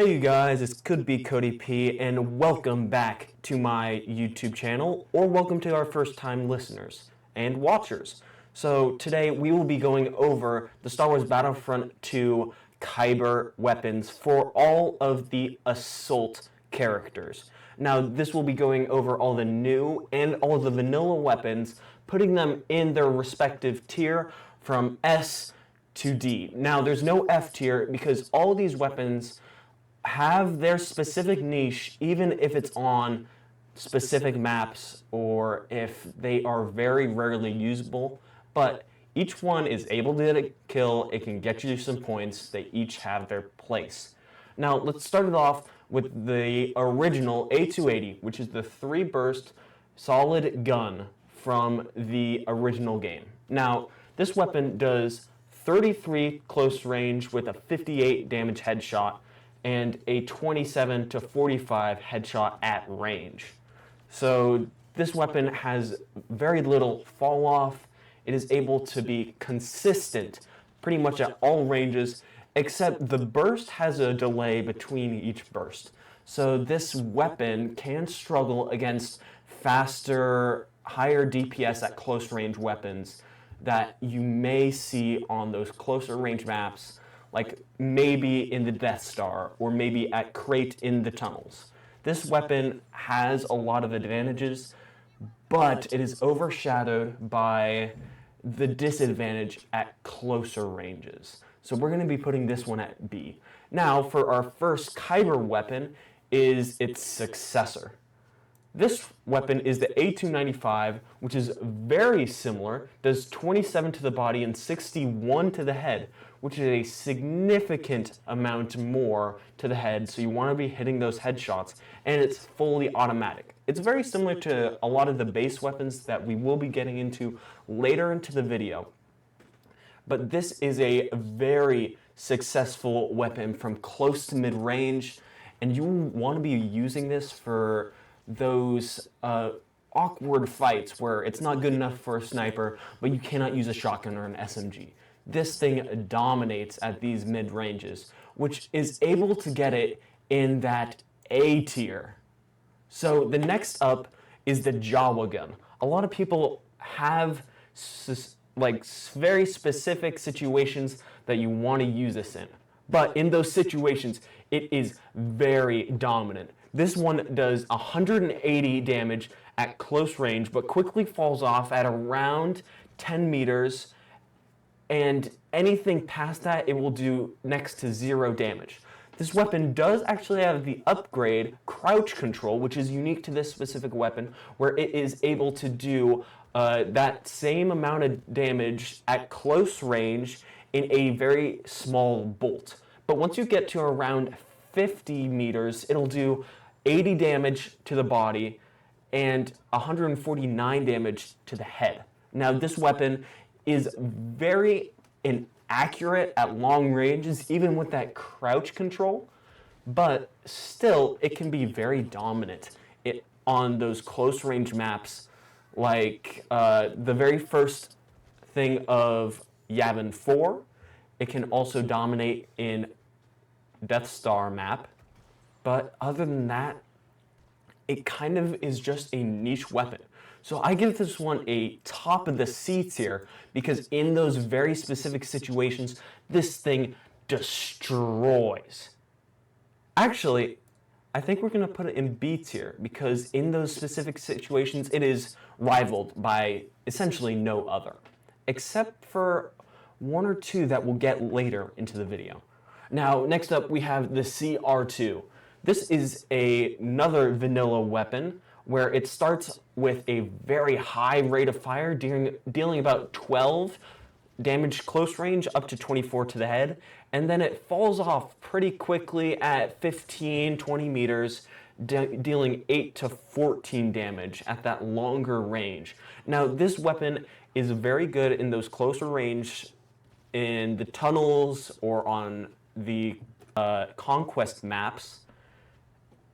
Hey you guys, it could be Cody P, and welcome back to my YouTube channel, or welcome to our first time listeners and watchers. So today we will be going over the Star Wars Battlefront 2 Kyber weapons for all of the assault characters. Now this will be going over all the new and all of the vanilla weapons, putting them in their respective tier from S to D. Now there's no F tier because all of these weapons have their specific niche, even if it's on specific maps or if they are very rarely usable. But each one is able to get a kill, it can get you some points, they each have their place. Now let's start it off with the original A280, which is the 3-burst solid gun from the original game. Now this weapon does 33 close range with a 58 damage headshot and a 27 to 45 headshot at range. So this weapon has very little fall off. It is able to be consistent pretty much at all ranges, except the burst has a delay between each burst. So this weapon can struggle against faster, higher DPS at close range weapons that you may see on those closer range maps, like maybe in the Death Star or maybe at Crate in the tunnels. This weapon has a lot of advantages, but it is overshadowed by the disadvantage at closer ranges. So we're going to be putting this one at B. Now for our first Kyber weapon is its successor. This weapon is the A295, which is very similar, does 27 to the body and 61 to the head, which is a significant amount more to the head, so you want to be hitting those headshots, and it's fully automatic. It's very similar to a lot of the base weapons that we will be getting into later into the video. But this is a very successful weapon from close to mid-range, and you want to be using this for those awkward fights where it's not good enough for a sniper, but you cannot use a shotgun or an SMG. This thing dominates at these mid-ranges, which is able to get it in that A tier. So the next up is the Jawa gun. A lot of people have very specific situations that you want to use this in. But in those situations, it is very dominant. This one does 180 damage at close range, but quickly falls off at around 10 meters, and anything past that, it will do next to 0 damage. This weapon does actually have the upgrade crouch control, which is unique to this specific weapon, where it is able to do that same amount of damage at close range in a very small bolt. But once you get to around 50 meters, it'll do 80 damage to the body and 149 damage to the head. Now this weapon is very inaccurate at long ranges, even with that crouch control, but still it can be very dominant on those close range maps, like the very first thing of Yavin 4. It can also dominate in Death Star map. But other than that, it kind of is just a niche weapon. So I give this one a top of the C tier because in those very specific situations, this thing destroys. Actually, I think we're going to put it in B tier because in those specific situations, it is rivaled by essentially no other, except for one or two that we'll get later into the video. Now, next up, we have the CR2. This is another vanilla weapon where it starts with a very high rate of fire, dealing about 12 damage close range up to 24 to the head, and then it falls off pretty quickly at 15, 20 meters, dealing 8 to 14 damage at that longer range. Now, this weapon is very good in those closer range in the tunnels or on the conquest maps,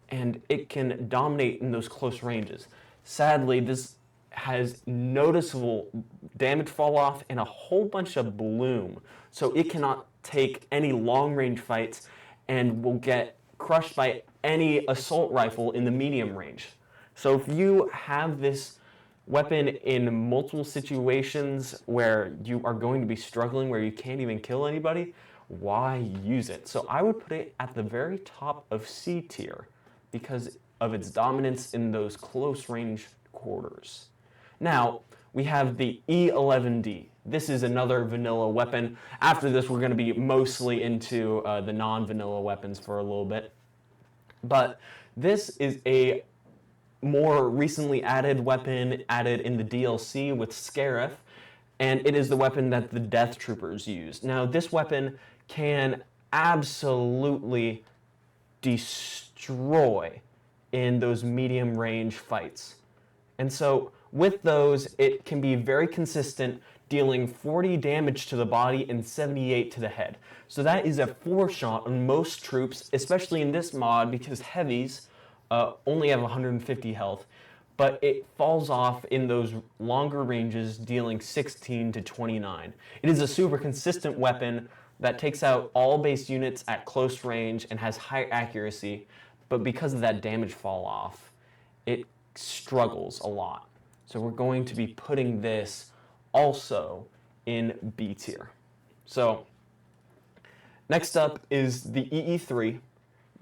and it can dominate in those close ranges. Sadly, this has noticeable damage fall off and a whole bunch of bloom, so it cannot take any long range fights and will get crushed by any assault rifle in the medium range. So if you have this weapon in multiple situations where you are going to be struggling, where you can't even kill anybody, why use it? So I would put it at the very top of C tier because of its dominance in those close range quarters. Now, we have the E11D. This is another vanilla weapon. After this, we're going to be mostly into the non-vanilla weapons for a little bit. But this is a more recently added weapon added in the DLC with Scarif, and it is the weapon that the Death Troopers use. Now, this weapon can absolutely destroy in those medium range fights. And so with those, it can be very consistent, dealing 40 damage to the body and 78 to the head. So that is a 4-shot on most troops, especially in this mod because heavies only have 150 health, but it falls off in those longer ranges, dealing 16 to 29. It is a super consistent weapon that takes out all base units at close range and has high accuracy, but because of that damage fall off, it struggles a lot. So we're going to be putting this also in B tier. So next up is the EE3.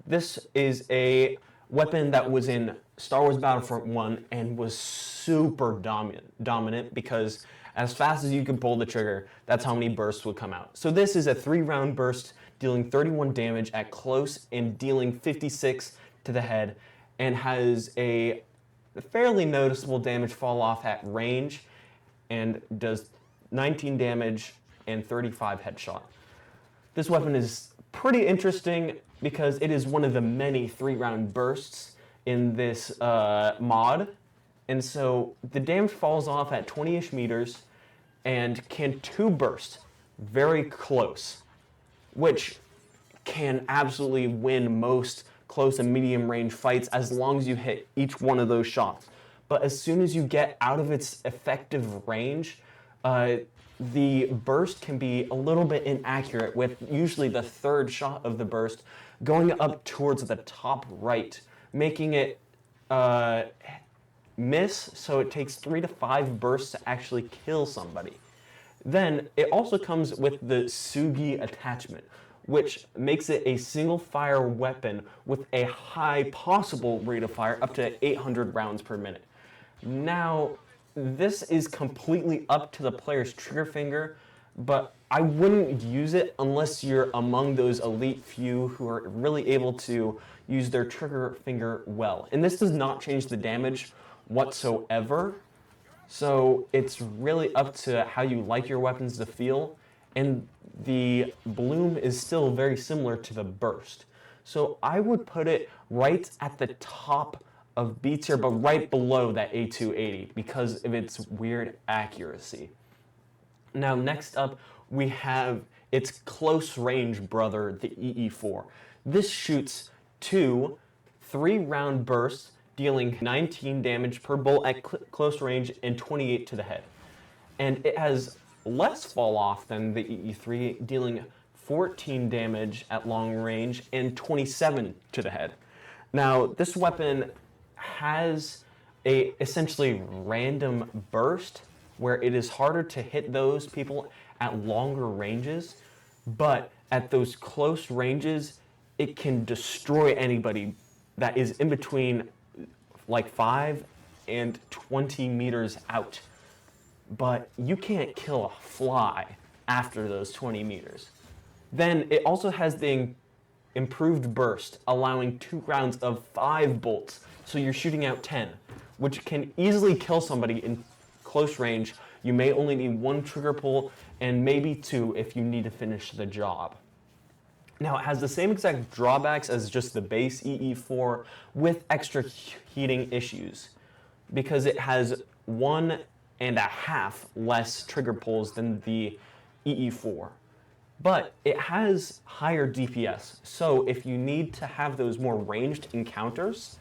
This is a weapon that was in Star Wars Battlefront 1 and was super dominant because as fast as you could pull the trigger, that's how many bursts would come out. So this is a 3-round burst, dealing 31 damage at close and dealing 56 to the head, and has a fairly noticeable damage fall off at range and does 19 damage and 35 headshot. This weapon is pretty interesting because it is one of the many 3-round bursts in this mod. And so the damage falls off at 20-ish meters and can 2 burst very close, which can absolutely win most close and medium range fights as long as you hit each one of those shots. But as soon as you get out of its effective range, the burst can be a little bit inaccurate, with usually the 3rd shot of the burst going up towards the top right, making it miss, so it takes 3 to 5 bursts to actually kill somebody. Then it also comes with the Sugi attachment, which makes it a single fire weapon with a high possible rate of fire up to 800 rounds per minute. Now, this is completely up to the player's trigger finger, but I wouldn't use it unless you're among those elite few who are really able to use their trigger finger well. And this does not change the damage whatsoever, so it's really up to how you like your weapons to feel, and the bloom is still very similar to the burst. So I would put it right at the top of B tier, but right below that A280 because of its weird accuracy. Now next up, we have its close range brother, the EE4. This shoots 2 3-round bursts, dealing 19 damage per bolt at close range and 28 to the head. And it has less fall off than the EE3, dealing 14 damage at long range and 27 to the head. Now, this weapon has a essentially random burst where it is harder to hit those people at longer ranges, but at those close ranges, it can destroy anybody that is in between like 5 and 20 meters out. But you can't kill a fly after those 20 meters. Then it also has the improved burst, allowing 2 rounds of 5 bolts, so you're shooting out 10, which can easily kill somebody in close range. You may only need 1 trigger pull, and maybe 2 if you need to finish the job. Now, it has the same exact drawbacks as just the base EE4 with extra heating issues, because it has 1.5 less trigger pulls than the EE4. But it has higher DPS, so if you need to have those more ranged encounters,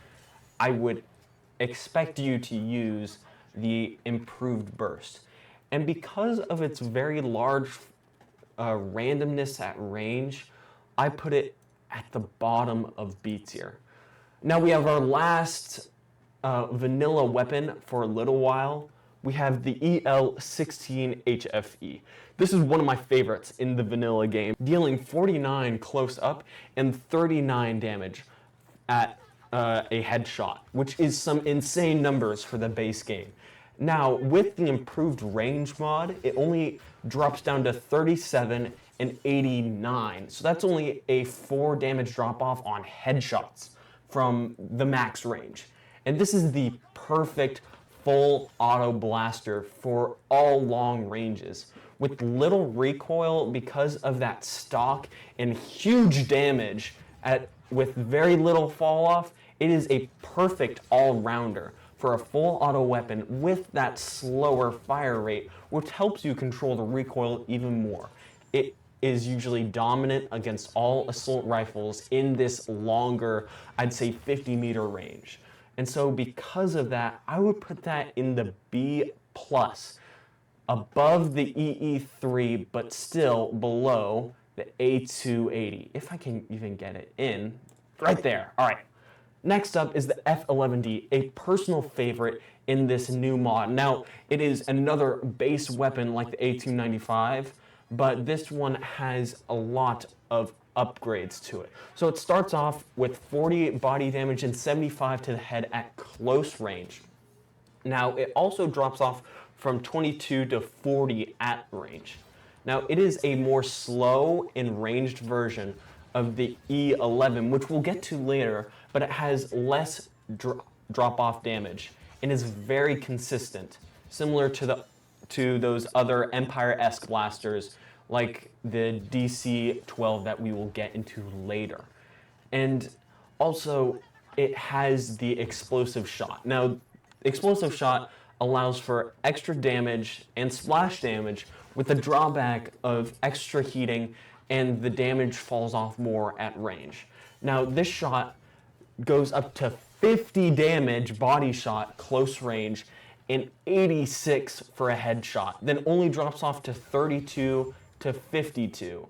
I would expect you to use the improved burst. And because of its very large randomness at range, I put it at the bottom of B tier. Now we have our last vanilla weapon for a little while. We have the EL-16HFE. This is one of my favorites in the vanilla game, dealing 49 close up and 39 damage at a headshot, which is some insane numbers for the base game. Now, with the improved range mod, it only drops down to 37 and 89. So that's only a 4 damage drop off on headshots from the max range. And this is the perfect full auto blaster for all long ranges. With little recoil because of that stock and huge damage with very little fall off, it is a perfect all-rounder for a full auto weapon with that slower fire rate, which helps you control the recoil even more. It is usually dominant against all assault rifles in this longer, I'd say 50-meter range. And so because of that, I would put that in the B+, above the EE3, but still below the A280, if I can even get it in. Right there. All right. Next up is the F11D, a personal favorite in this new mod. Now, it is another base weapon like the A295, but this one has a lot of upgrades to it. So it starts off with 40 body damage and 75 to the head at close range. Now, it also drops off from 22 to 40 at range. Now, it is a more slow and ranged version of the E11, which we'll get to later, but it has less drop-off damage and is very consistent, similar to those other Empire-esque blasters like the DC-12 that we will get into later. And also, it has the explosive shot. Now, explosive shot allows for extra damage and splash damage with the drawback of extra heating, and the damage falls off more at range. Now, this shot goes up to 50 damage body shot close range and 86 for a headshot, then only drops off to 32 to 52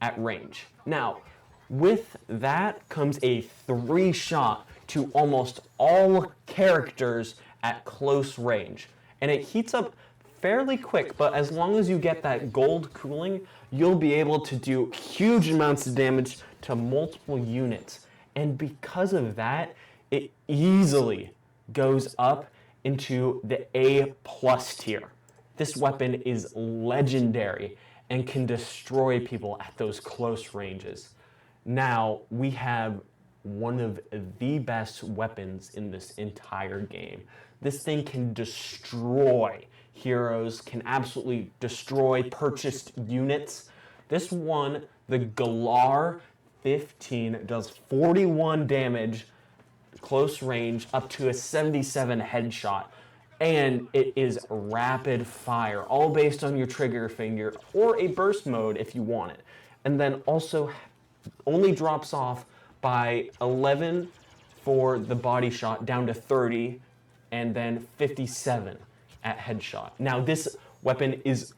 at range. Now, with that comes a 3-shot to almost all characters at close range, and it heats up fairly quick, but as long as you get that gold cooling, you'll be able to do huge amounts of damage to multiple units. And because of that, it easily goes up into the A+ tier. This weapon is legendary and can destroy people at those close ranges. Now, we have one of the best weapons in this entire game. This thing can destroy heroes, can absolutely destroy purchased units. This one, the Galar 15, does 41 damage close range up to a 77 headshot, and it is rapid fire, all based on your trigger finger or a burst mode if you want it. And then also only drops off by 11 for the body shot down to 30, and then 57 at headshot. Now, this weapon is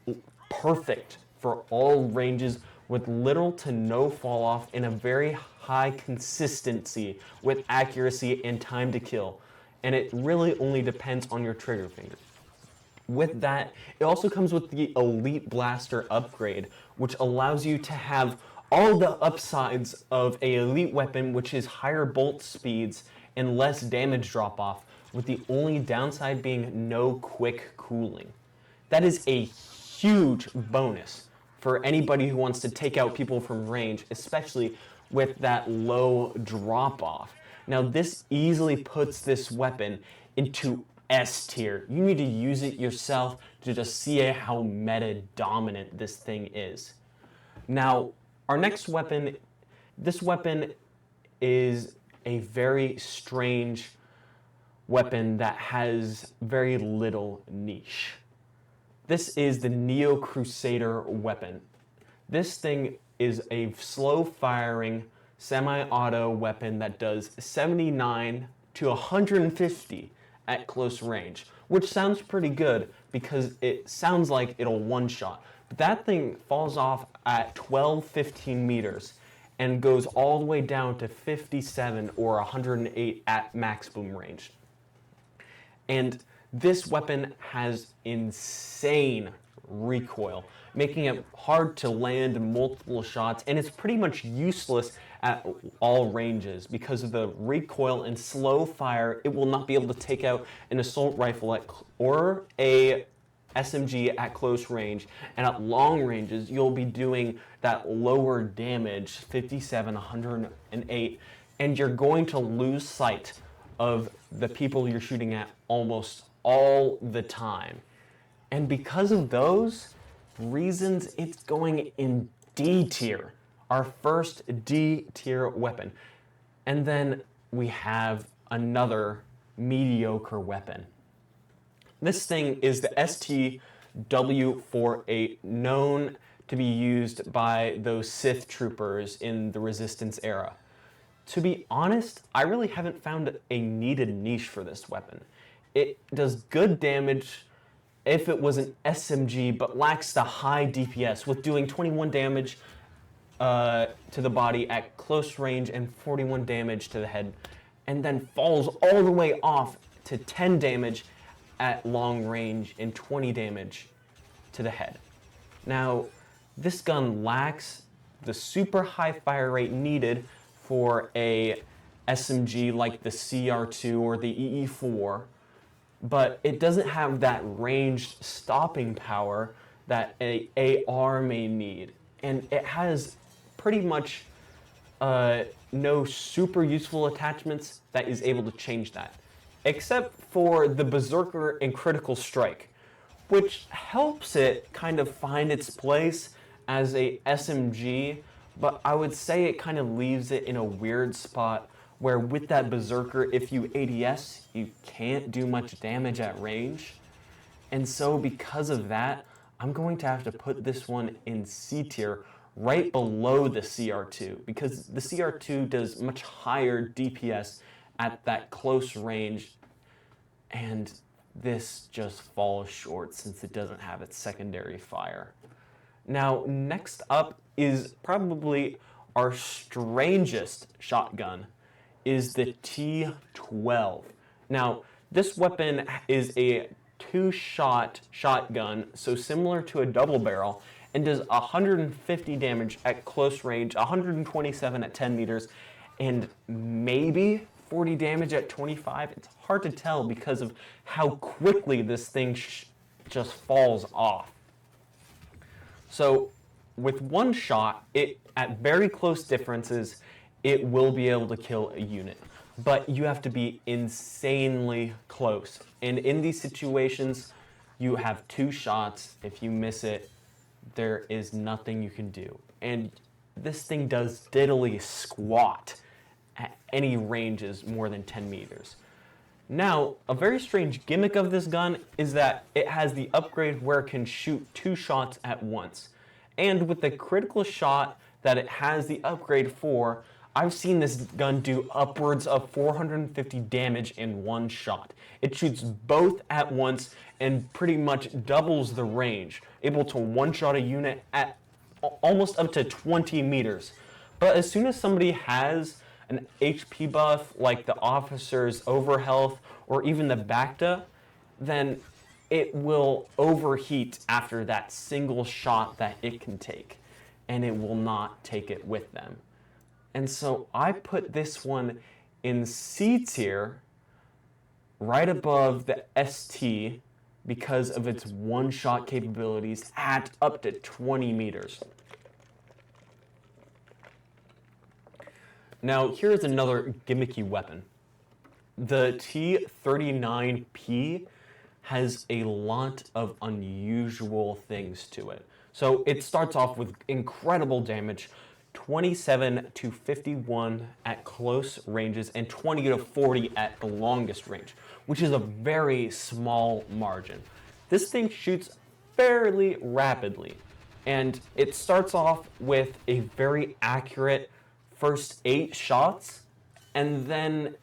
perfect for all ranges with little to no fall off and a very high consistency with accuracy and time to kill. And it really only depends on your trigger finger. With that, it also comes with the Elite Blaster upgrade, which allows you to have all the upsides of an elite weapon, which is higher bolt speeds and less damage drop off, with the only downside being no quick cooling. That is a huge bonus for anybody who wants to take out people from range, especially with that low drop off. Now, this easily puts this weapon into S tier. You need to use it yourself to just see how meta dominant this thing is. Now, our next weapon, this weapon is a very strange weapon that has very little niche. This is the Neo Crusader weapon. This thing is a slow firing semi-auto weapon that does 79 to 150 at close range, which sounds pretty good because it sounds like it'll one-shot. But that thing falls off at 12-15 meters and goes all the way down to 57 or 108 at max boom range. And this weapon has insane recoil, making it hard to land multiple shots, and it's pretty much useless at all ranges because of the recoil and slow fire. It will not be able to take out an assault rifle or a SMG at close range, and at long ranges you'll be doing that lower damage, 57, 108, and you're going to lose sight of the people you're shooting at almost all the time. And because of those reasons, it's going in D tier, our first D tier weapon. And then we have another mediocre weapon. This thing is the STW-48, known to be used by those Sith troopers in the Resistance era. To be honest, I really haven't found a needed niche for this weapon. It does good damage if it was an SMG, but lacks the high DPS, with doing 21 damage to the body at close range and 41 damage to the head, and then falls all the way off to 10 damage at long range and 20 damage to the head. Now, this gun lacks the super high fire rate needed for a SMG like the CR2 or the EE4, but it doesn't have that ranged stopping power that a AR may need. And it has pretty much no super useful attachments that is able to change that, except for the Berserker and Critical Strike, which helps it kind of find its place as a SMG, but I would say it kind of leaves it in a weird spot where with that Berserker, if you ADS, you can't do much damage at range. And so because of that, I'm going to have to put this one in C tier, right below the CR2, because the CR2 does much higher DPS at that close range, and this just falls short since it doesn't have its secondary fire. Now, next up is probably our strangest shotgun, is the T12. Now, this weapon is a two-shot shotgun, so similar to a double barrel, and does 150 damage at close range, 127 at 10 meters, and maybe 40 damage at 25. It's hard to tell because of how quickly this thing just falls off. So with one shot, at very close differences, it will be able to kill a unit. But you have to be insanely close. And in these situations, you have two shots. If you miss it, there is nothing you can do. And this thing does diddly squat at any ranges more than 10 meters. Now, a very strange gimmick of this gun is that it has the upgrade where it can shoot two shots at once. And with the critical shot that it has the upgrade for, I've seen this gun do upwards of 450 damage in one shot. It shoots both at once and pretty much doubles the range, able to one-shot a unit at almost up to 20 meters. But as soon as somebody has an HP buff like the officer's overhealth or even the Bacta, then it will overheat after that single shot that it can take, and it will not take it with them. And so I put this one in C tier, right above the ST, because of its one-shot capabilities at up to 20 meters. Now, here's another gimmicky weapon. The T39P has a lot of unusual things to it. So it starts off with incredible damage, 27 to 51 at close ranges and 20 to 40 at the longest range, which is a very small margin. This thing shoots fairly rapidly, and it starts off with a very accurate first 8 shots, and then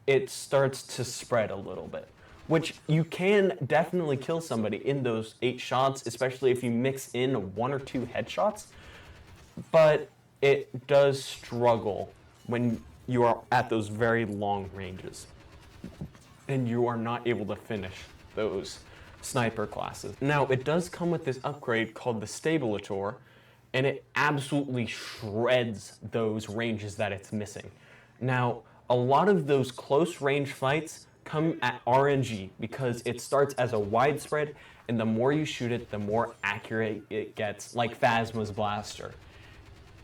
it starts to spread a little bit, which you can definitely kill somebody in those 8 shots, especially if you mix in 1 or 2 headshots. But it does struggle when you are at those very long ranges and you are not able to finish those sniper classes. Now, it does come with this upgrade called the Stabilitor, and it absolutely shreds those ranges that it's missing. Now, a lot of those close range fights come at RNG because it starts as a widespread, and the more you shoot it, the more accurate it gets, like Phasma's blaster.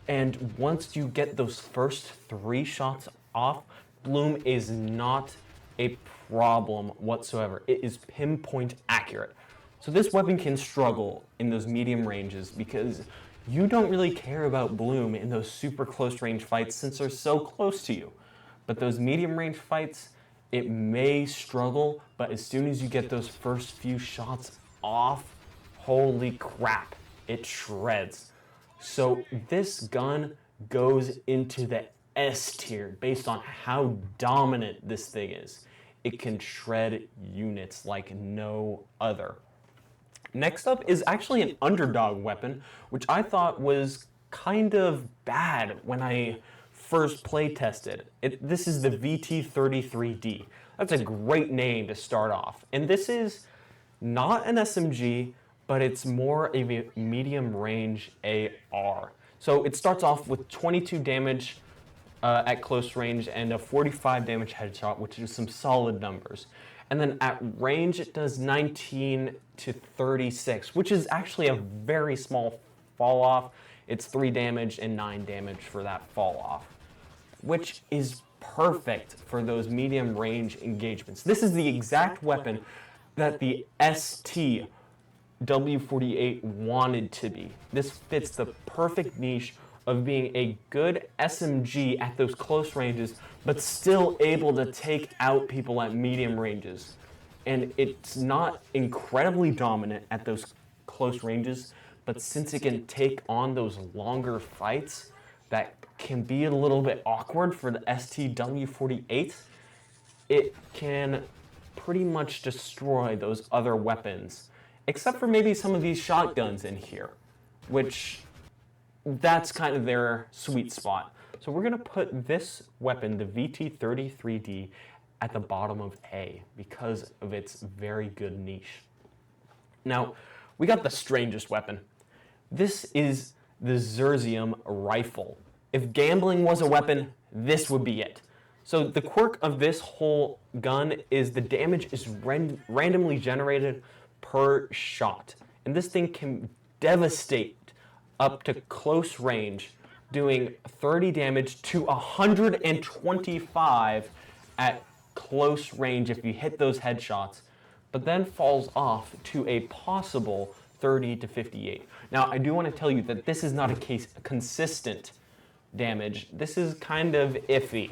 And once you get those first 3 shots off, Bloom is not a problem whatsoever. It is pinpoint accurate. So this weapon can struggle in those medium ranges because you don't really care about Bloom in those super close range fights since they're so close to you. But those medium range fights, it may struggle, but as soon as you get those first few shots off, holy crap, it shreds. So this gun goes into the S tier based on how dominant this thing is. It can shred units like no other. Next up is actually an underdog weapon, which I thought was kind of bad when I first play tested. This is the VT33D. That's a great name to start off. And this is not an SMG, but it's more of a medium range AR. So it starts off with 22 damage at close range and a 45 damage headshot, which is some solid numbers. And then at range, it does 19 to 36, which is actually a very small fall off. It's 3 damage and 9 damage for that fall off, which is perfect for those medium range engagements. This is the exact weapon that the ST W48 wanted to be. This fits the perfect niche of being a good SMG at those close ranges, but still able to take out people at medium ranges. And it's not incredibly dominant at those close ranges, but since it can take on those longer fights that can be a little bit awkward for the STW48, it can pretty much destroy those other weapons, except for maybe some of these shotguns in here, which that's kind of their sweet spot. So we're gonna put this weapon, the VT33D, at the bottom of A because of its very good niche. Now, we got the strangest weapon. This is the Xerxium rifle. If gambling was a weapon, this would be it. So the quirk of this whole gun is the damage is randomly generated per shot. And this thing can devastate up to close range, doing 30 damage to 125 at close range if you hit those headshots, but then falls off to a possible 30 to 58. Now, I do want to tell you that this is not a consistent damage. This is kind of iffy.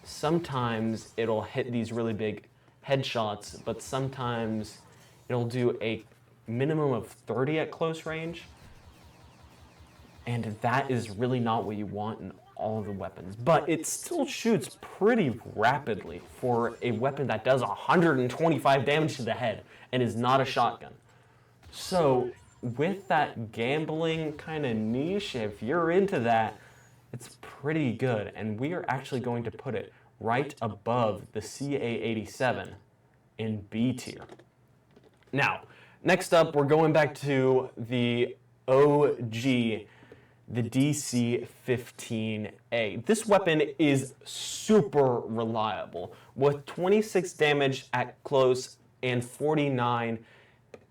Sometimes it'll hit these really big headshots, but sometimes it'll do a minimum of 30 at close range, and that is really not what you want in all of the weapons. But it still shoots pretty rapidly for a weapon that does 125 damage to the head and is not a shotgun. So with that gambling kind of niche, if you're into that, it's pretty good. And we are actually going to put it right above the CA87 in B tier. Now, next up, we're going back to the OG, the DC-15A. This weapon is super reliable with 26 damage at close and 49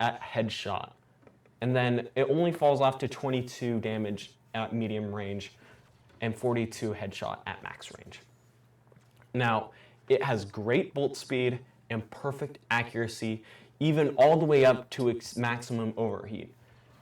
at headshot. And then it only falls off to 22 damage at medium range and 42 headshot at max range. Now, it has great bolt speed and perfect accuracy, even all the way up to its maximum overheat.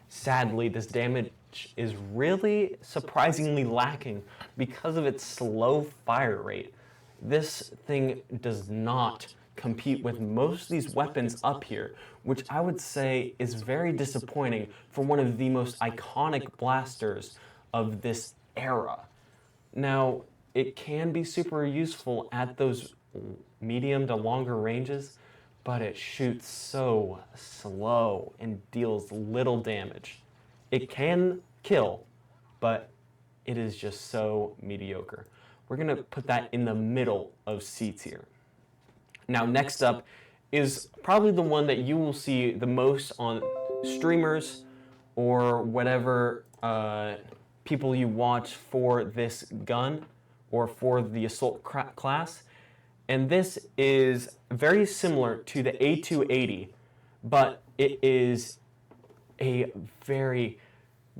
Sadly, this damage is really surprisingly lacking because of its slow fire rate. This thing does not compete with most of these weapons up here, which I would say is very disappointing for one of the most iconic blasters of this era. Now, it can be super useful at those medium to longer ranges, but it shoots so slow and deals little damage. It can kill, but it is just so mediocre. We're going to put that in the middle of C tier. Now, next up is probably the one that you will see the most on streamers or whatever people you watch for this gun or for the assault class. And this is very similar to the A280, but it is a very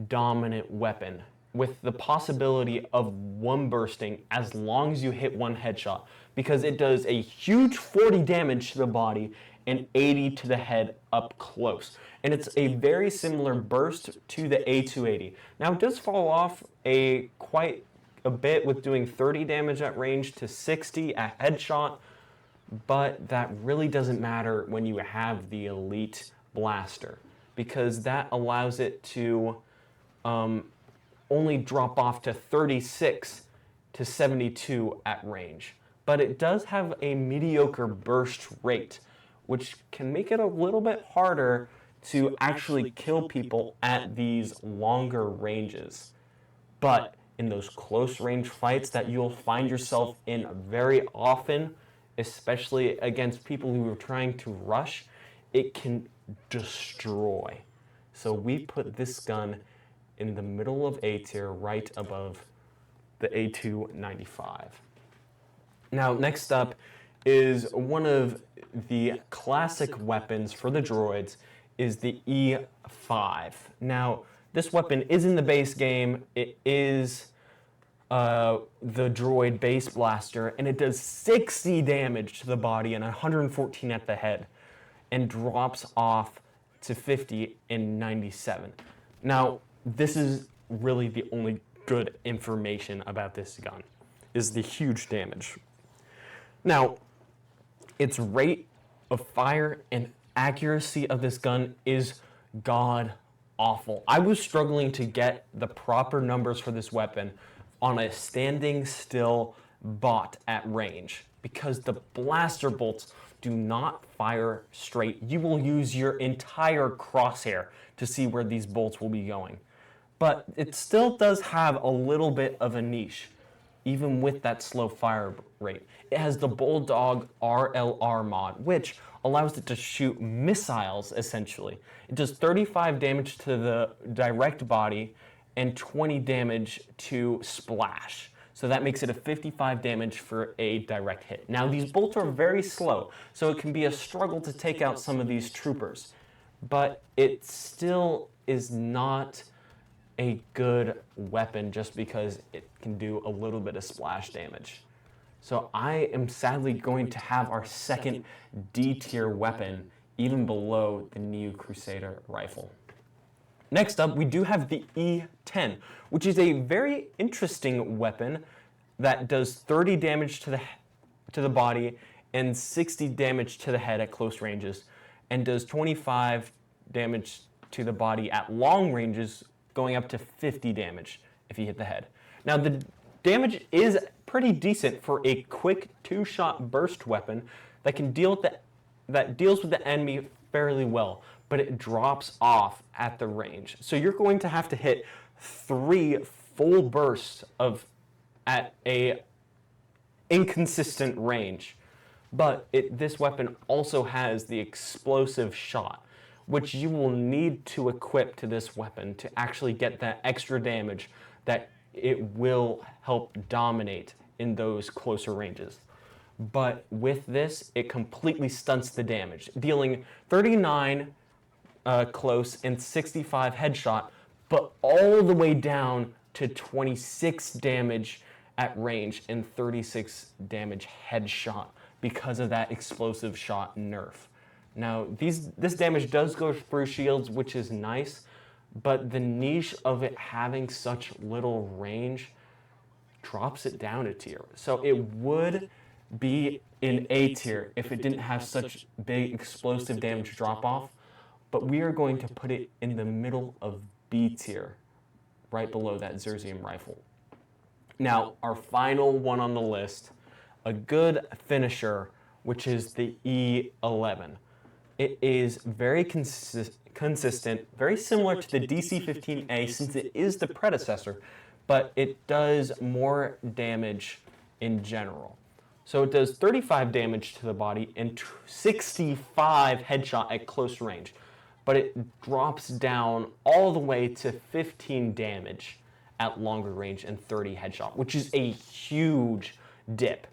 dominant weapon with the possibility of one bursting as long as you hit one headshot, because it does a huge 40 damage to the body and 80 to the head up close. And it's a very similar burst to the A280. Now it does fall off quite a bit with doing 30 damage at range to 60 at headshot, but that really doesn't matter when you have the elite blaster, because that allows it to only drop off to 36 to 72 at range. But it does have a mediocre burst rate, which can make it a little bit harder to actually kill people at these longer ranges. But in those close range fights that you'll find yourself in very often, especially against people who are trying to rush, it can destroy. So we put this gun in the middle of A tier, right above the A295. Now, next up is one of the classic weapons for the droids, is the E5. Now, this weapon is in the base game. It is the droid base blaster, and it does 60 damage to the body and 114 at the head, and drops off to 50 in 97. Now, this is really the only good information about this gun, is the huge damage. Now, its rate of fire and accuracy of this gun is god awful. I was struggling to get the proper numbers for this weapon on a standing still bot at range, because the blaster bolts do not fire straight. You will use your entire crosshair to see where these bolts will be going. But it still does have a little bit of a niche, even with that slow fire rate. It has the Bulldog RLR mod, which allows it to shoot missiles, essentially. It does 35 damage to the direct body and 20 damage to splash. So that makes it a 55 damage for a direct hit. Now, these bolts are very slow, so it can be a struggle to take out some of these troopers. But it still is not a good weapon just because it can do a little bit of splash damage. So I am sadly going to have our second D tier weapon even below the Neo Crusader rifle. Next up, we do have the E10, which is a very interesting weapon that does 30 damage to the body and 60 damage to the head at close ranges, and does 25 damage to the body at long ranges, going up to 50 damage if you hit the head. Now, the damage is pretty decent for a quick two-shot burst weapon that can deals with the enemy fairly well, but it drops off at the range. So you're going to have to hit 3 full bursts at a inconsistent range. But this weapon also has the explosive shot, which you will need to equip to this weapon to actually get that extra damage that it will help dominate in those closer ranges. But with this, it completely stunts the damage, dealing 39 close and 65 headshot, but all the way down to 26 damage at range and 36 damage headshot because of that explosive shot nerf. Now, this damage does go through shields, which is nice, but the niche of it having such little range drops it down a tier. So it would be in A tier if it didn't have such big explosive damage drop off, but we are going to put it in the middle of B tier, right below that Xerxium rifle. Now, our final one on the list, a good finisher, which is the E11. It is very consistent, very similar to the DC-15A since it is the predecessor, but it does more damage in general. So it does 35 damage to the body and 65 headshot at close range, but it drops down all the way to 15 damage at longer range and 30 headshot, which is a huge dip.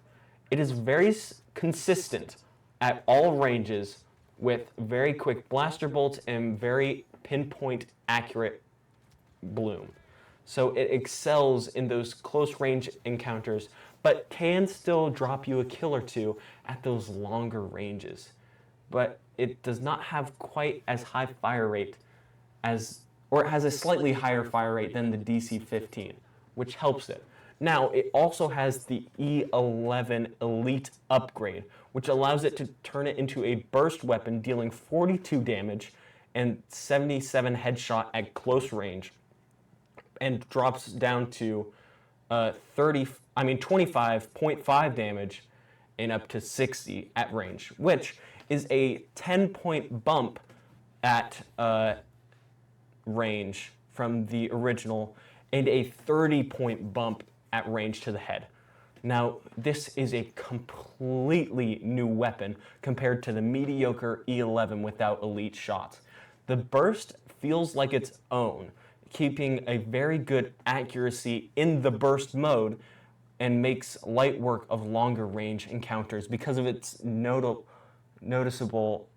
It is very consistent at all ranges with very quick blaster bolts and very pinpoint accurate bloom. So it excels in those close range encounters, but can still drop you a kill or two at those longer ranges. But it does not have quite as high fire rate as, or it has a slightly higher fire rate than the DC-15, which helps it. Now, it also has the E11 Elite upgrade, which allows it to turn it into a burst weapon dealing 42 damage and 77 headshot at close range, and drops down to 25.5 damage and up to 60 at range, which is a 10-point bump at range from the original and a 30-point bump at range to the head. Now, this is a completely new weapon compared to the mediocre E11 without elite shots. The burst feels like its own, keeping a very good accuracy in the burst mode and makes light work of longer range encounters because of its noticeable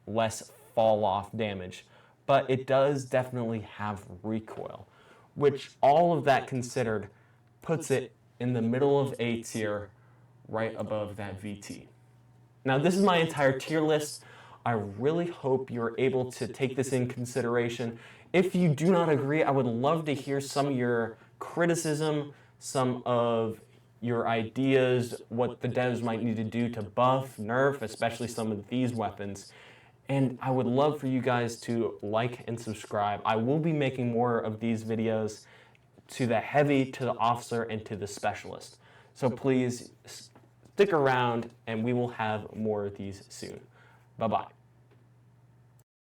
less fall off damage. But it does definitely have recoil, which all of that considered puts it in the middle of A tier, right above that VT. Now, this is my entire tier list. I really hope you're able to take this in consideration. If you do not agree, I would love to hear some of your criticism, some of your ideas, what the devs might need to do to buff, nerf, especially some of these weapons. And I would love for you guys to like and subscribe. I will be making more of these videos to the heavy, to the officer, and to the specialist. So please stick around and we will have more of these soon. Bye-bye.